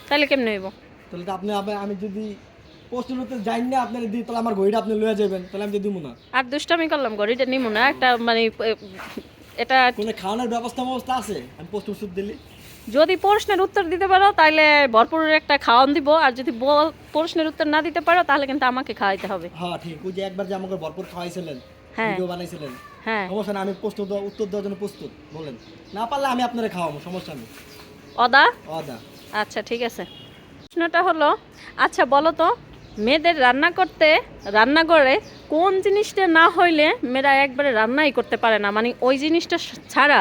তাহলে কেমনে হইব? তাহলে তো আমি যদি প্রশ্নের উত্তর জানি না আপনার দিই, তাহলে আমার ঘড়িটা আপনি লয়ে যাবেন, তাহলে আমি তো দিব না। আর দুষ্টামি করলাম, ঘড়িটা নিমু না একটা মানে এটা। কোনো খাওয়ানোর ব্যবস্থা আছে আমি প্রশ্ন উত্তর দিলি? যদি প্রশ্নের উত্তর দিতে পারো তাহলে ভরপুর একটা খাওয়ান দিব, আর যদি প্রশ্নের উত্তর না দিতে পারো তাহলে কিন্তু আমাকে খাওয়াইতে হবে। হ্যাঁ ঠিক, ওই যে একবার যে আমাকে ভরপুর খাওয়াইছিলেন, হ্যাঁ ভিডিও বানাইছিলেন। হ্যাঁ। সমস্যা না, আমি উত্তর দেওয়ার জন্য প্রস্তুত, বলেন। না পারলে আমি আপনারা খাওয়াবো, সমস্যা নেই। অদা। অদা। আচ্ছা ঠিক আছে। প্রশ্নটা হলো, আচ্ছা বলো তো, মেয়েদের রান্না করতে রান্নাঘরে কোন জিনিসটা না হইলে মেয়েরা একবারে রান্নাই করতে পারে না, মানে ওই জিনিসটা ছাড়া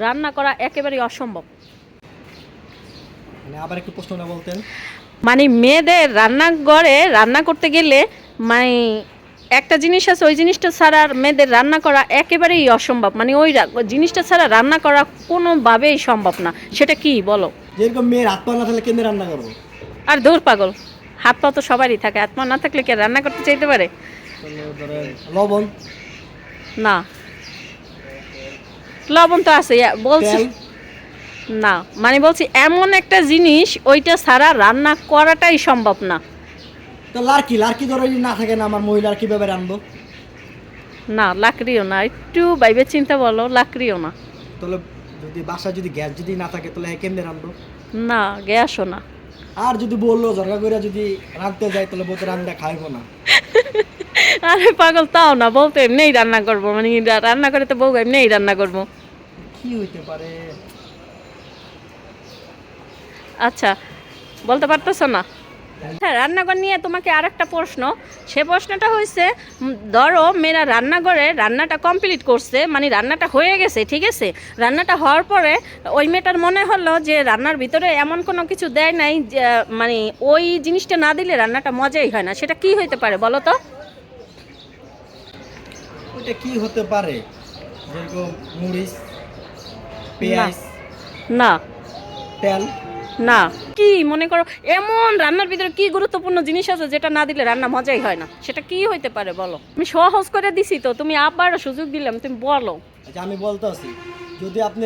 রান্না করা একেবারেই অসম্ভব? মানে আবার একটু প্রশ্নটা বলতেন। মানে মেয়েদের রান্নাঘরে রান্না করতে গেলে মানে একটা জিনিস আছে, ওই জিনিসটা ছাড়া আর মেয়েদের রান্না করা একেবারেই অসম্ভব, মানে ওই জিনিসটা ছাড়া রান্না করা কোনোভাবেই সম্ভব না। সেটা কি বলো? যেরকম মেয়ের হাত পা না থাকলে কেমনে রান্না করবো? আর দূর পাগল, হাত পা তো সবারই থাকে, হাত পা না থাকলে কে রান্না করতে চাইতে পারে? তাহলে ধরেন লবণ। না, লবণ তো আছে বলছি। তেল। না মানে বলছি এমন একটা জিনিস ওইটা ছাড়া রান্না করাটাই সম্ভব না। তো লার্কি ধরে যদি না থাকে না, আমার মহিলার কিভাবে রানবো? না লাকড়িও না, একটু বাইবে চিন্তা বলো, লাকড়িও না। তাহলে যদি বাসায় যদি গ্যাস যদি না থাকে, তাহলে কেমনে রানবো? না গ্যাসও না। আর যদি বললো ঝরকা করে যদি রাঁধতে যায়, তাহলে বলতে রান্না খাইবো না। আরে পাগল, তাও না, বলতে এমনিই রান্না করবো, মানে রান্না করে তো বউ এমনিই রান্না করবো। কি হইতে পারে? আচ্ছা বলতে পারতেছো না? হ্যাঁ, রান্নাঘর নিয়ে তোমাকে আর একটা প্রশ্ন। সে প্রশ্নটা হয়েছে, ধরো মেয়েরা রান্নাঘরে রান্নাটা কমপ্লিট করছে, মানে রান্নাটা হয়ে গেছে, ঠিক আছে, রান্নাটা হওয়ার পরে ওই মেয়েটার মনে হলো যে রান্নার ভিতরে এমন কোনো কিছু দেয় নাই যে মানে ওই জিনিসটা না দিলে রান্নাটা মজাই হয় না। সেটা কি হইতে পারে বলো তো? ওইটা কি হতে পারে? যেরকম মরিচ, না পেঁয়াজ, না তেল। না। কি মনে করো এমন রান্নার ভিতরে কি গুরুত্বপূর্ণ জিনিস আছে যেটা না দিলে রান্না মজাই হয় না? সেটা কি হইতে পারে বলো? আমি সহজ করে দিছি তো, তুমি আবার সুযোগ দিলাম, তুমি বলো। আচ্ছা আমি বলতে আছি,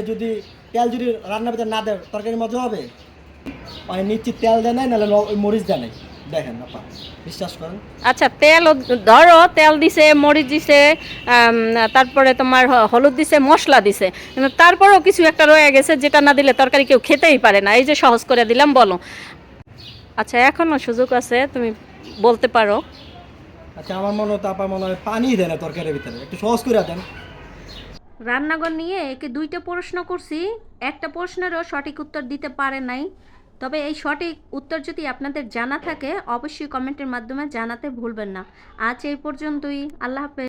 যদি তেল যদি রান্নার ভিতরে না দেয়, তরকারি মজা হবে? মানে নিশ্চিত তেল দেয় নাই, নাহলে ওই মরিচ দেয় নাই। দেখেন আপা, বিশ্বাস করেন। আচ্ছা তেল, ধরো তেল দিছে, মরিচ দিছে, তারপরে তোমার হলুদ দিছে, মশলা দিছে, কিন্তু তারপরেও কিছু একটা রয়ে গেছে যেটা না দিলে তরকারি কেউ খেতেই পারে না। এই যে সহজ করে দিলাম, বলো। আচ্ছা এখনো সুযোগ আছে, তুমি বলতে পারো। আচ্ছা আমার মনে হয় আপা মনে হয় পানি দেয় না তরকারির ভিতরে, একটু সহজ করে দেন। রান্নাঘর নিয়ে একে দুইটা প্রশ্ন করছি, একটা প্রশ্নেরও সঠিক উত্তর দিতে পারে নাই। তবে এই সঠিক উত্তর যদি আপনাদের জানা থাকে অবশ্যই কমেন্টের মাধ্যমে জানাতে ভুলবেন না। আজ এই পর্যন্তই, আল্লাহ হাফেজ।